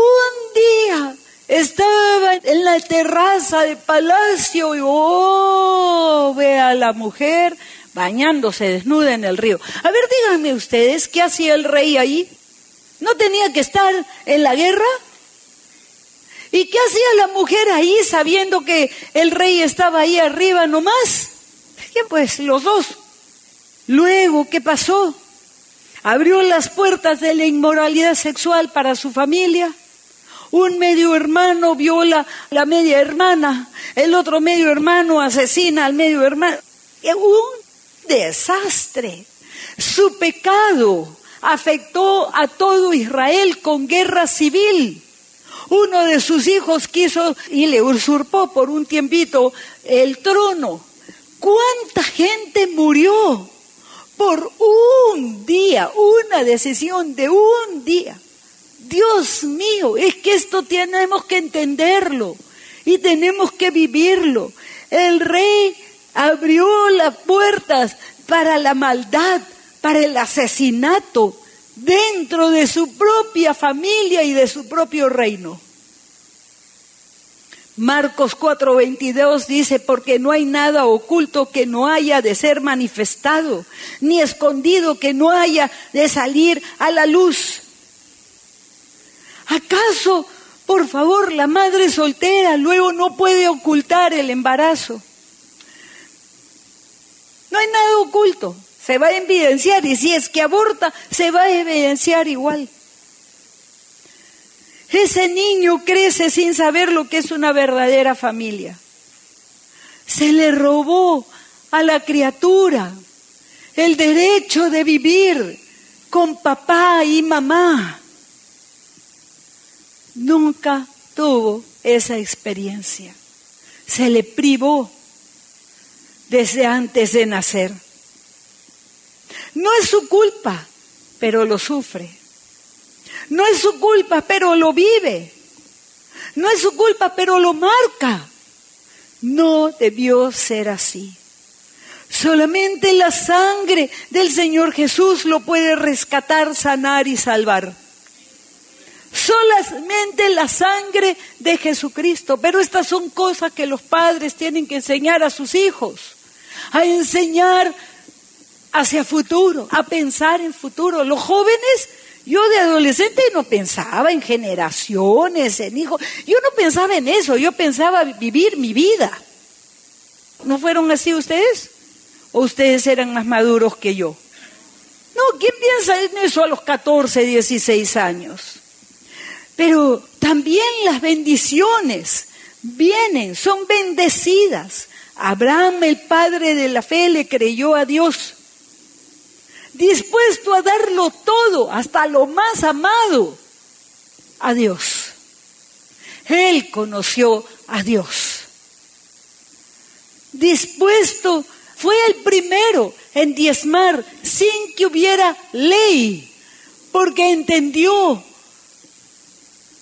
día estaba en la terraza del palacio y ve a la mujer bañándose desnuda en el río. A ver, díganme ustedes, ¿qué hacía el rey ahí? ¿No tenía que estar en la guerra? ¿Y qué hacía la mujer ahí sabiendo que el rey estaba ahí arriba nomás? ¿Qué pues? Los dos. Luego, ¿qué pasó? Abrió las puertas de la inmoralidad sexual para su familia. Un medio hermano viola a la media hermana. El otro medio hermano asesina al medio hermano. Un desastre. Su pecado afectó a todo Israel con guerra civil. Uno de sus hijos quiso y le usurpó por un tiempito el trono. ¿Cuánta gente murió por un día? Una decisión de un día. Dios mío, es que esto tenemos que entenderlo y tenemos que vivirlo. El rey abrió las puertas para la maldad, para el asesinato dentro de su propia familia y de su propio reino. Marcos 4:22 dice, porque no hay nada oculto que no haya de ser manifestado, ni escondido que no haya de salir a la luz. ¿Acaso, por favor, la madre soltera luego no puede ocultar el embarazo? No hay nada oculto, se va a evidenciar, y si es que aborta, se va a evidenciar igual. Ese niño crece sin saber lo que es una verdadera familia. Se le robó a la criatura el derecho de vivir con papá y mamá. Nunca tuvo esa experiencia. Se le privó desde antes de nacer. No es su culpa, pero lo sufre. No es su culpa, pero lo vive. No es su culpa, pero lo marca. No debió ser así. Solamente la sangre del Señor Jesús lo puede rescatar, sanar y salvar. Solamente la sangre de Jesucristo. Pero estas son cosas que los padres tienen que enseñar a sus hijos. A enseñar hacia futuro, a pensar en futuro. Los jóvenes, yo de adolescente no pensaba en generaciones, en hijos. Yo no pensaba en eso, yo pensaba vivir mi vida. ¿No fueron así ustedes? ¿O ustedes eran más maduros que yo? No, ¿quién piensa en eso a los 14, 16 años? Pero también las bendiciones vienen, son bendecidas. Abraham, el padre de la fe, le creyó a Dios, dispuesto a darlo todo, hasta lo más amado, a Dios. Él conoció a Dios. Dispuesto, fue el primero en diezmar sin que hubiera ley, porque entendió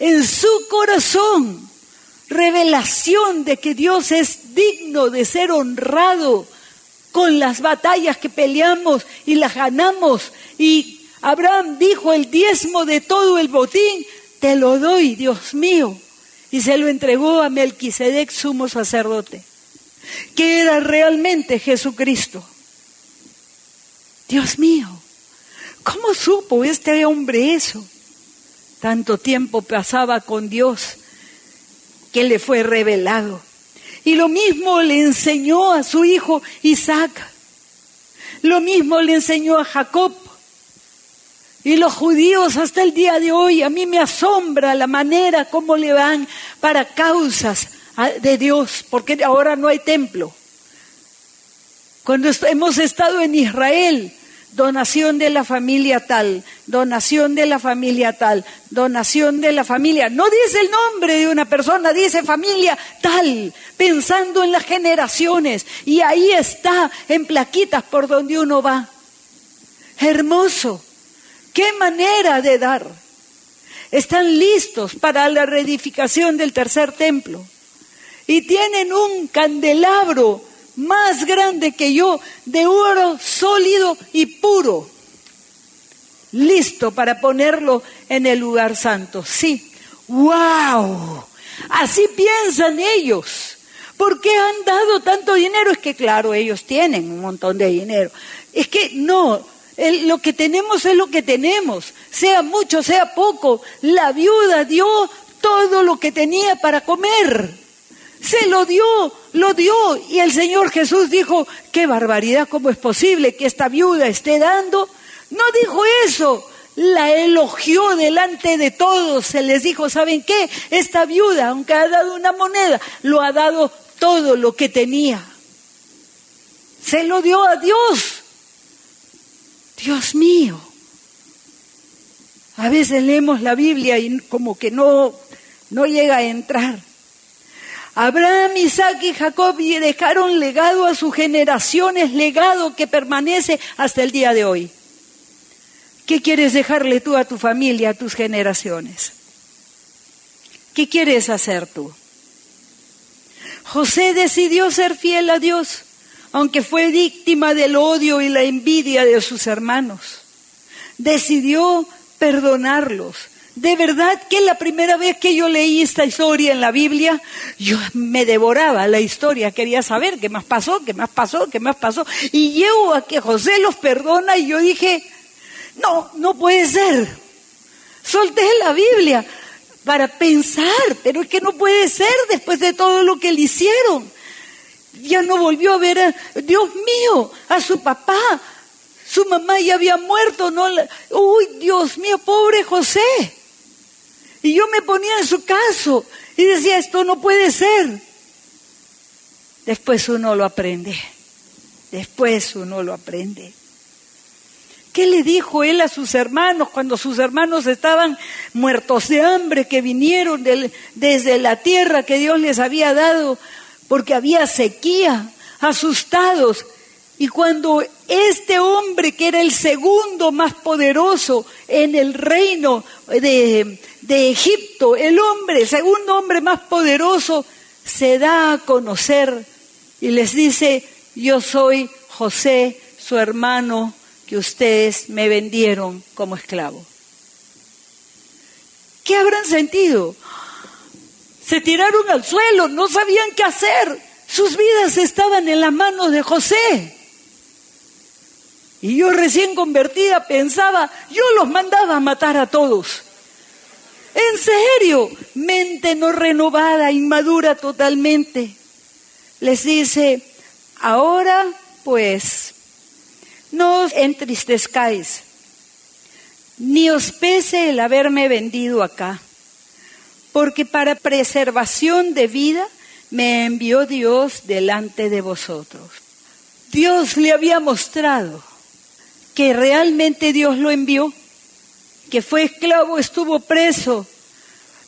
en su corazón revelación de que Dios es digno de ser honrado con las batallas que peleamos y las ganamos. Y Abraham dijo, el diezmo de todo el botín te lo doy, Dios mío. Y se lo entregó a Melquisedec, sumo sacerdote, que era realmente Jesucristo. Dios mío, ¿cómo supo este hombre eso? Tanto tiempo pasaba con Dios, que le fue revelado. Y lo mismo le enseñó a su hijo Isaac. Lo mismo le enseñó a Jacob. Y los judíos hasta el día de hoy, a mí me asombra la manera como le van para causas de Dios, porque ahora no hay templo. Cuando hemos estado en Israel, donación de la familia tal, donación de la familia tal, donación de la familia. No dice el nombre de una persona, dice familia tal, pensando en las generaciones. Y ahí está, en plaquitas por donde uno va. Hermoso. ¡Qué manera de dar! Están listos para la reedificación del tercer templo. Y tienen un candelabro más grande que yo, de oro sólido y puro, listo para ponerlo en el lugar santo. Sí, ¡wow! Así piensan ellos. ¿Por qué han dado tanto dinero? Es que claro, ellos tienen un montón de dinero. Es que no, lo que tenemos es lo que tenemos, sea mucho, sea poco. La viuda dio todo lo que tenía para comer. Se lo dio, y el Señor Jesús dijo, qué barbaridad, ¿cómo es posible que esta viuda esté dando? No dijo eso, la elogió delante de todos, se les dijo, ¿saben qué? Esta viuda, aunque ha dado una moneda, lo ha dado todo lo que tenía. Se lo dio a Dios. Dios mío. A veces leemos la Biblia y como que no llega a entrar. Abraham, Isaac y Jacob dejaron legado a sus generaciones, legado que permanece hasta el día de hoy. ¿Qué quieres dejarle tú a tu familia, a tus generaciones? ¿Qué quieres hacer tú? José decidió ser fiel a Dios, aunque fue víctima del odio y la envidia de sus hermanos. Decidió perdonarlos. De verdad que la primera vez que yo leí esta historia en la Biblia, yo me devoraba la historia, quería saber qué más pasó. Y llego a que José los perdona y yo dije, no puede ser. Solté la Biblia para pensar, pero es que no puede ser después de todo lo que le hicieron. Ya no volvió a ver Dios mío, a su papá. Su mamá ya había muerto, uy, Dios mío, pobre José. Y yo me ponía en su caso y decía, esto no puede ser. Después uno lo aprende. ¿Qué le dijo él a sus hermanos cuando sus hermanos estaban muertos de hambre, que vinieron desde la tierra que Dios les había dado, porque había sequía, asustados? Y cuando este hombre, que era el segundo más poderoso en el reino de Egipto, el segundo hombre más poderoso, se da a conocer y les dice, yo soy José, su hermano, que ustedes me vendieron como esclavo. ¿Qué habrán sentido? Se tiraron al suelo, no sabían qué hacer. Sus vidas estaban en las manos de José. Y yo recién convertida pensaba, yo los mandaba a matar a todos. En serio, mente no renovada, inmadura totalmente. Les dice, ahora pues, no os entristezcáis, ni os pese el haberme vendido acá, porque para preservación de vida me envió Dios delante de vosotros. Dios le había mostrado que realmente Dios lo envió, que fue esclavo, estuvo preso,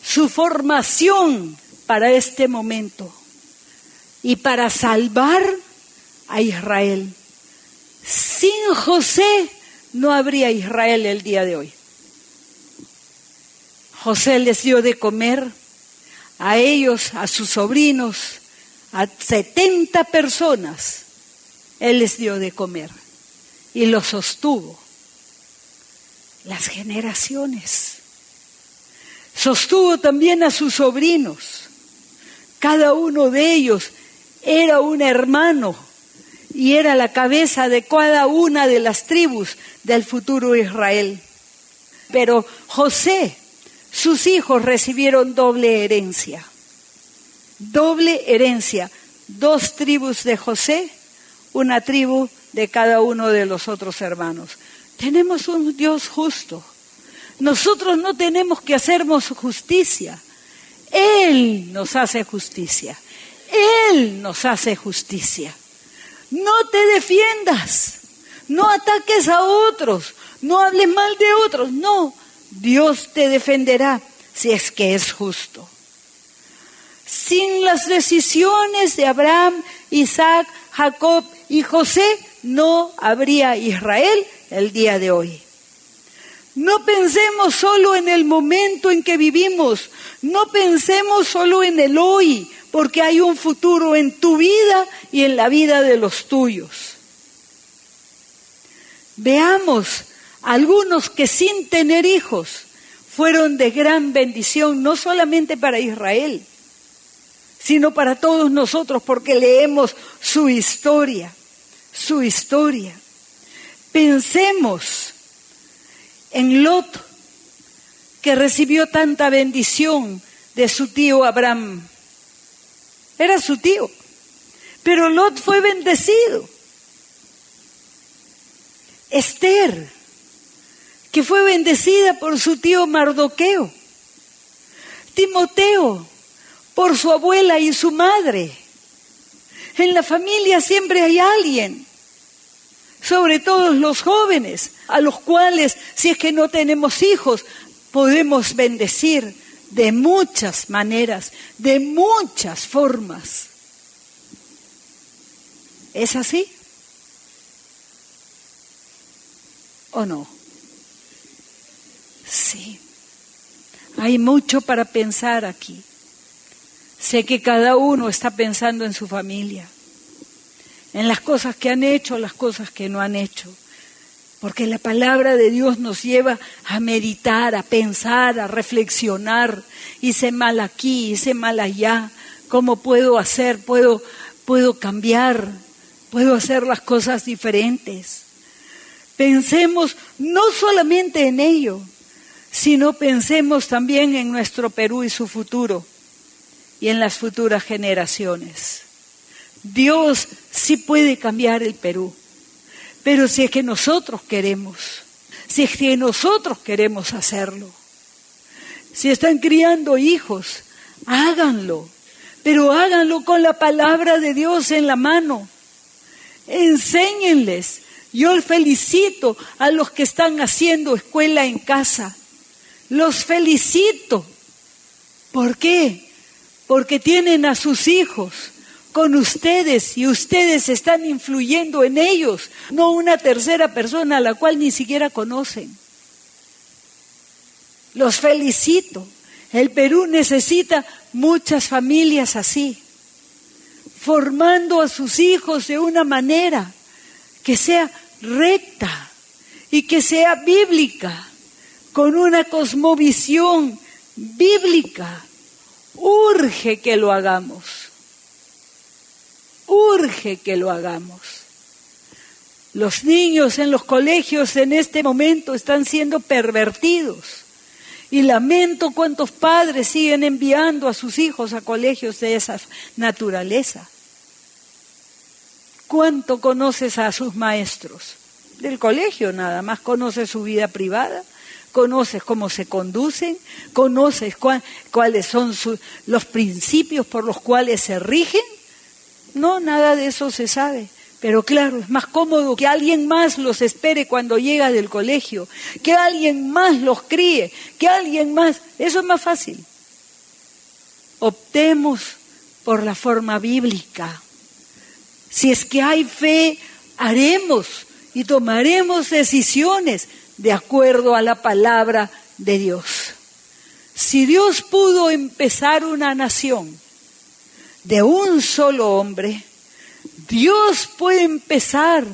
su formación para este momento y para salvar a Israel. Sin José no habría Israel el día de hoy. José les dio de comer a ellos, a sus sobrinos, a 70 personas. Él les dio de comer y los sostuvo. Las generaciones. Sostuvo también a sus sobrinos. Cada uno de ellos era un hermano y era la cabeza de cada una de las tribus del futuro Israel. Pero José, sus hijos recibieron doble herencia. doble herencia, 2 tribus de José, 1 tribu de cada uno de los otros hermanos. Tenemos un Dios justo. Nosotros no tenemos que hacernos justicia. Él nos hace justicia. Él nos hace justicia. No te defiendas. No ataques a otros. No hables mal de otros. No. Dios te defenderá si es que es justo. Sin las decisiones de Abraham, Isaac, Jacob y José, no habría Israel el día de hoy. No pensemos solo en el momento en que vivimos. No pensemos solo en el hoy, porque hay un futuro en tu vida y en la vida de los tuyos. Veamos algunos que sin tener hijos fueron de gran bendición, no solamente para Israel, sino para todos nosotros, porque leemos su historia, su historia. Pensemos en Lot, que recibió tanta bendición de su tío Abraham. Era su tío, pero Lot fue bendecido. Esther, que fue bendecida por su tío Mardoqueo. Timoteo, por su abuela y su madre. En la familia siempre hay alguien, sobre todo los jóvenes, a los cuales, si es que no tenemos hijos, podemos bendecir de muchas maneras, de muchas formas. ¿Es así? ¿O no? Sí. Hay mucho para pensar aquí. Sé que cada uno está pensando en su familia, en las cosas que han hecho, las cosas que no han hecho. Porque la palabra de Dios nos lleva a meditar, a pensar, a reflexionar. Hice mal aquí, hice mal allá. ¿Cómo puedo hacer? Puedo cambiar. Puedo hacer las cosas diferentes. Pensemos no solamente en ello, sino pensemos también en nuestro Perú y su futuro, y en las futuras generaciones. Dios sí puede cambiar el Perú, pero si es que nosotros queremos, si es que nosotros queremos hacerlo. Si están criando hijos, háganlo, pero háganlo con la palabra de Dios en la mano. Enséñenles. Yo felicito a los que están haciendo escuela en casa. Los felicito. ¿Por qué? Porque tienen a sus hijos con ustedes y ustedes están influyendo en ellos, no una tercera persona a la cual ni siquiera conocen. Los felicito. El Perú necesita muchas familias así, formando a sus hijos de una manera que sea recta y que sea bíblica, con una cosmovisión bíblica. Urge que lo hagamos. Urge que lo hagamos. Los niños en los colegios en este momento están siendo pervertidos. Y lamento cuántos padres siguen enviando a sus hijos a colegios de esa naturaleza. ¿Cuánto conoces a sus maestros? Del colegio nada más, conoces su vida privada, conoces cómo se conducen, conoces cuáles son los principios por los cuales se rigen. No, nada de eso se sabe. Pero claro, es más cómodo que alguien más los espere cuando llega del colegio, que alguien más los críe, que alguien más. Eso es más fácil. Optemos por la forma bíblica. Si es que hay fe, haremos y tomaremos decisiones de acuerdo a la palabra de Dios. Si Dios pudo empezar una nación de un solo hombre, Dios puede empezar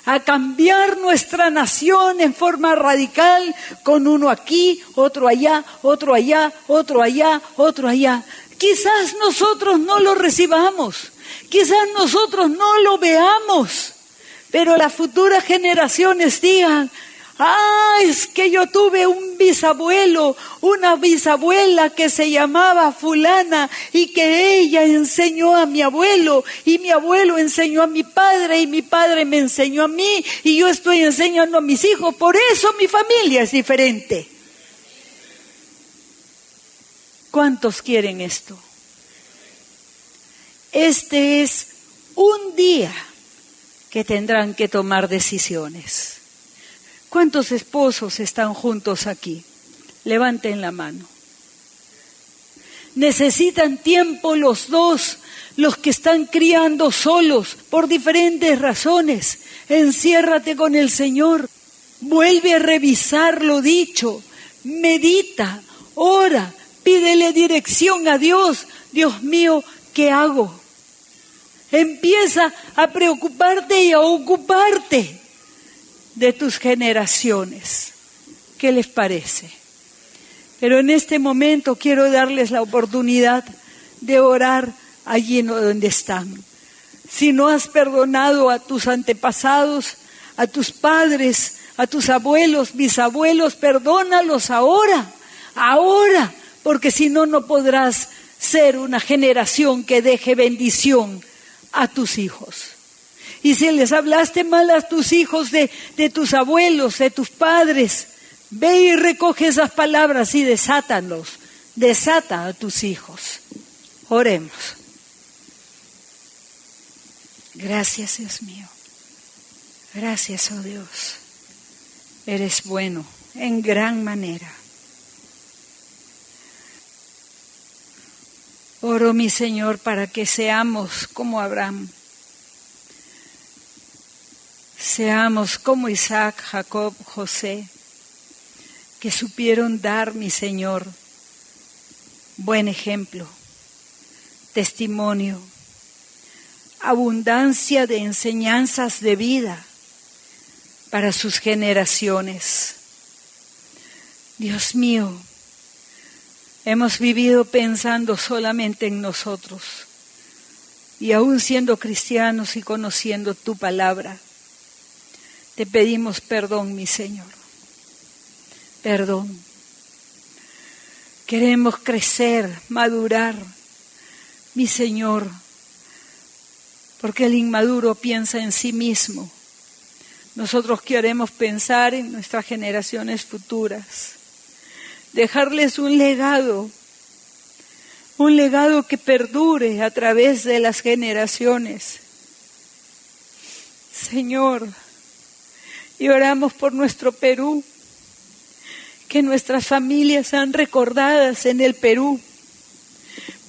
a cambiar nuestra nación en forma radical, con uno aquí, otro allá, otro allá, otro allá, otro allá. Quizás nosotros no lo recibamos, quizás nosotros no lo veamos, pero las futuras generaciones digan: Es que yo tuve un bisabuelo, una bisabuela que se llamaba fulana y que ella enseñó a mi abuelo y mi abuelo enseñó a mi padre y mi padre me enseñó a mí y yo estoy enseñando a mis hijos. Por eso mi familia es diferente. ¿Cuántos quieren esto? Este es un día que tendrán que tomar decisiones. ¿Cuántos esposos están juntos aquí? Levanten la mano. Necesitan tiempo los dos, los que están criando solos por diferentes razones. Enciérrate con el Señor. Vuelve a revisar lo dicho. Medita, ora, pídele dirección a Dios. Dios mío, ¿qué hago? Empieza a preocuparte y a ocuparte de tus generaciones. ¿Qué les parece? Pero en este momento quiero darles la oportunidad de orar allí donde están. Si no has perdonado a tus antepasados, a tus padres, a tus abuelos, bisabuelos, perdónalos ahora, porque si no, no podrás ser una generación que deje bendición a tus hijos. Y si les hablaste mal a tus hijos de tus abuelos, de tus padres, ve y recoge esas palabras y desátalos. Desata a tus hijos. Oremos. Gracias, Dios mío. Gracias, oh Dios. Eres bueno en gran manera. Oro, mi Señor, para que seamos como Abraham. Seamos como Isaac, Jacob, José, que supieron dar, mi Señor, buen ejemplo, testimonio, abundancia de enseñanzas de vida para sus generaciones. Dios mío, hemos vivido pensando solamente en nosotros y aún siendo cristianos y conociendo tu palabra. Te pedimos perdón, mi Señor. Perdón. Queremos crecer, madurar, mi Señor, porque el inmaduro piensa en sí mismo. Nosotros queremos pensar en nuestras generaciones futuras, dejarles un legado que perdure a través de las generaciones. Señor, y oramos por nuestro Perú, que nuestras familias sean recordadas en el Perú,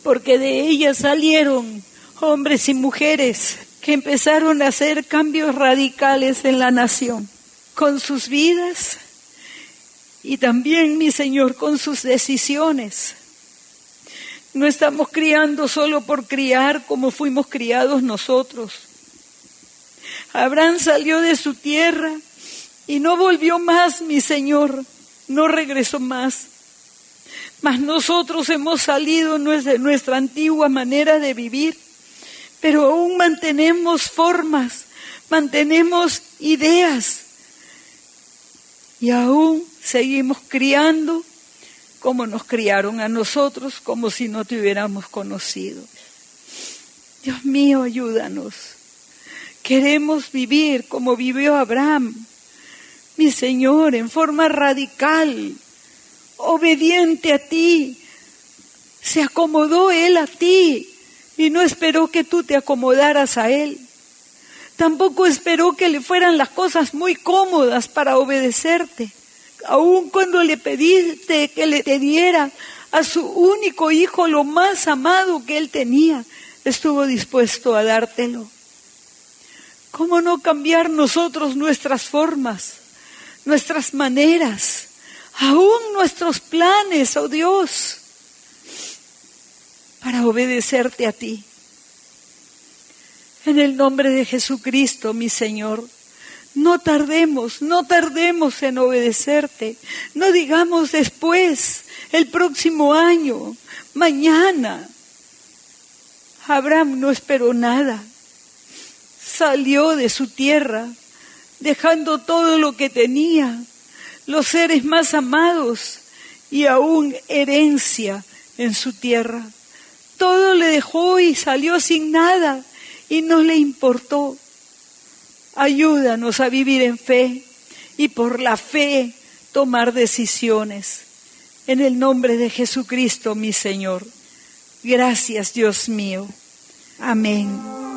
porque de ellas salieron hombres y mujeres que empezaron a hacer cambios radicales en la nación, con sus vidas y también, mi Señor, con sus decisiones. No estamos criando solo por criar como fuimos criados nosotros. Abraham salió de su tierra y no volvió más, mi Señor, no regresó más. Mas nosotros hemos salido de nuestra antigua manera de vivir, pero aún mantenemos formas, mantenemos ideas y aún seguimos criando como nos criaron a nosotros, como si no te hubiéramos conocido. Dios mío, ayúdanos. Queremos vivir como vivió Abraham, mi Señor, en forma radical, obediente a ti. Se acomodó él a ti y no esperó que tú te acomodaras a él. Tampoco esperó que le fueran las cosas muy cómodas para obedecerte. Aun cuando le pediste que le diera a su único hijo lo más amado que él tenía, estuvo dispuesto a dártelo. ¿Cómo no cambiar nosotros nuestras formas, nuestras maneras, aún nuestros planes, oh Dios, para obedecerte a ti? En el nombre de Jesucristo, mi Señor, no tardemos en obedecerte. No digamos después, el próximo año, mañana. Abraham no esperó nada. Salió de su tierra, dejando todo lo que tenía, los seres más amados y aún herencia en su tierra. Todo le dejó y salió sin nada y no le importó. Ayúdanos a vivir en fe y por la fe tomar decisiones. En el nombre de Jesucristo, mi Señor. Gracias, Dios mío. Amén.